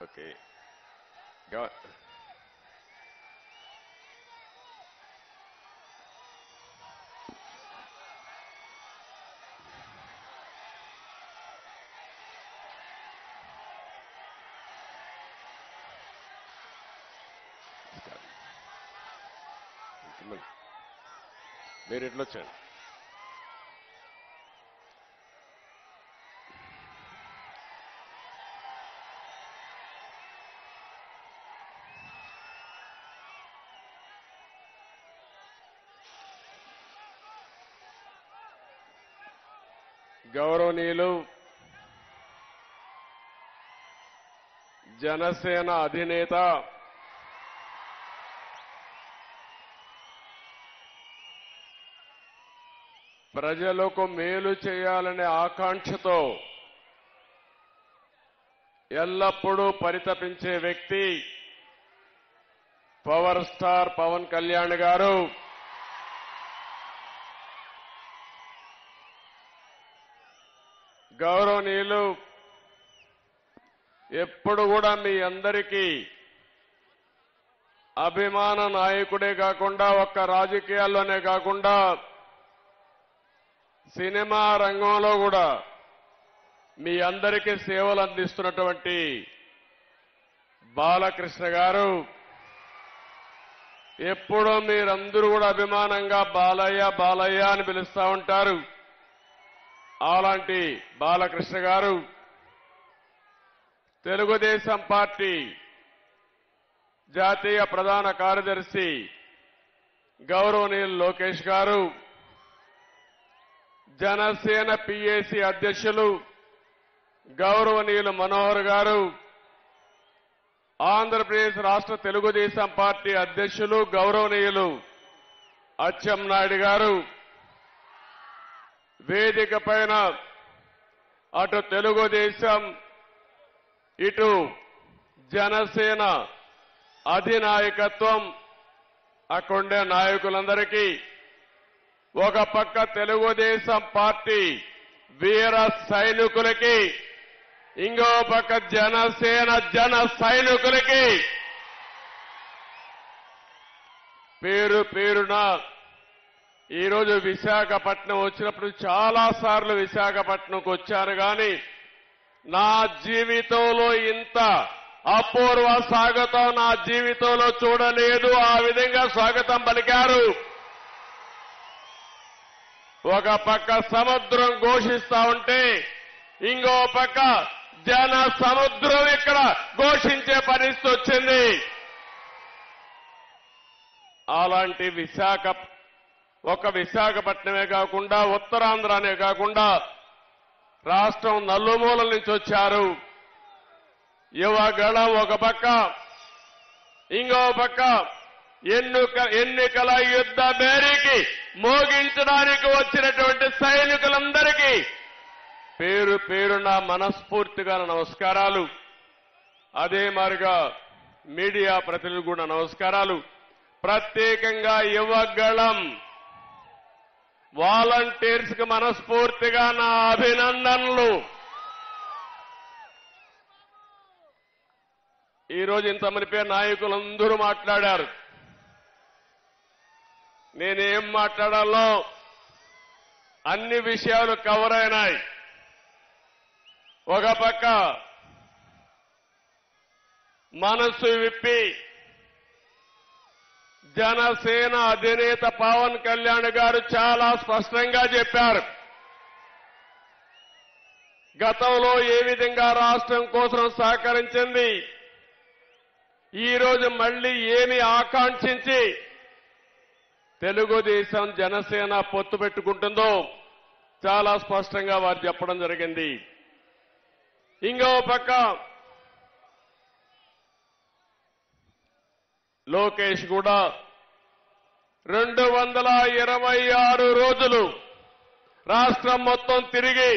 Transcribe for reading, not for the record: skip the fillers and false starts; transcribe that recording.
Okay మీరు ఎట్లా వచ్చారు? గౌరవనీయులు జనసేన అధినేత ప్రజలకు మేలు చేయాలనే ఆకాంక్షతో ఎల్లప్పుడూ పరితపించే వ్యక్తి పవర్ స్టార్ పవన్ కళ్యాణ్ గారు గౌరవనీయులు ఎప్పుడు కూడా మీ అందరికీ అభిమాన నాయకుడే కాకుండా ఒక్క రాజకీయాల్లోనే కాకుండా సినిమా రంగంలో కూడా మీ అందరికీ సేవలు అందిస్తున్నటువంటి బాలకృష్ణ గారు ఎప్పుడూ మీరందరూ కూడా అభిమానంగా బాలయ్య బాలయ్య అని పిలుస్తూ ఉంటారు. అలాంటి బాలకృష్ణ గారు తెలుగుదేశం పార్టీ జాతీయ ప్రధాన కార్యదర్శి గౌరవనీయులు లోకేష్ గారు, జనసేన పిఏసీ అధ్యక్షులు గౌరవనీయులు మనోహర్ గారు, ఆంధ్రప్రదేశ్ రాష్ట్ర తెలుగుదేశం పార్టీ అధ్యక్షులు గౌరవనీయులు అచ్చెన్నాయుడు గారు, వేదిక పైన అటు తెలుగుదేశం ఇటు జనసేన అధినాయకత్వం అక్కడుండే నాయకులందరికీ, ఒక పక్క తెలుగుదేశం పార్టీ వీర సైనికులకి, ఇంకో పక్క జనసేన జన సైనికులకి పేరు పేరున ఈరోజు విశాఖపట్నం వచ్చినప్పుడు చాలా సార్లు విశాఖపట్నంకు వచ్చాను కానీ నా జీవితంలో ఇంత అపూర్వ స్వాగతం నా జీవితంలో చూడలేదు. ఆ విధంగా స్వాగతం పలికారు. ఒక పక్క సముద్రం ఘోషిస్తా ఉంటే ఇంకో పక్క జన సముద్రం ఇక్కడ ఘోషించే పరిస్థితి వచ్చింది. అలాంటి విశాఖపట్నమే కాకుండా ఉత్తరాంధ్రనే కాకుండా రాష్ట్రం నలుమూలల నుంచి వచ్చారు. యువగళం ఒక పక్క, ఇంకో పక్క ఎన్నికల యుద్ధ బేరీకి మోగించడానికి వచ్చినటువంటి సైనికులందరికీ పేరు పేరున మనస్ఫూర్తిగా నమస్కారాలు. అదే మాదిరిగా మీడియా ప్రతినిధులు కూడా నమస్కారాలు. ప్రత్యేకంగా యువగళం వాలంటీర్స్ కి మనస్ఫూర్తిగా నా అభినందనలు. ఈరోజు ఇంతమంది పేరు నాయకులందరూ మాట్లాడారు. నేనేం మాట్లాడాలో అన్ని విషయాలు కవర్ అయినాయి. ఒక పక్క మనసు విప్పి జనసేన అధినేత పవన్ కళ్యాణ్ గారు చాలా స్పష్టంగా చెప్పారు. గతంలో ఏ విధంగా రాష్ట్రం కోసం సహకరించింది, ఈరోజు మళ్లీ ఏమి ఆకాంక్షించి తెలుగుదేశం జనసేన పొత్తు పెట్టుకుంటుందో చాలా స్పష్టంగా వారు చెప్పడం జరిగింది. ఇంకో పక్క లోకేష్ కూడా 226 రోజులు రాష్ట్రం మొత్తం తిరిగి